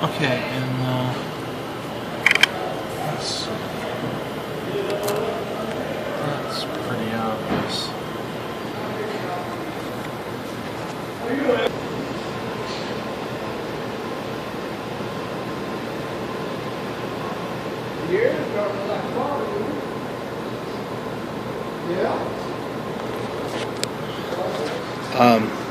Okay, and let's see. That's pretty obvious. Yeah.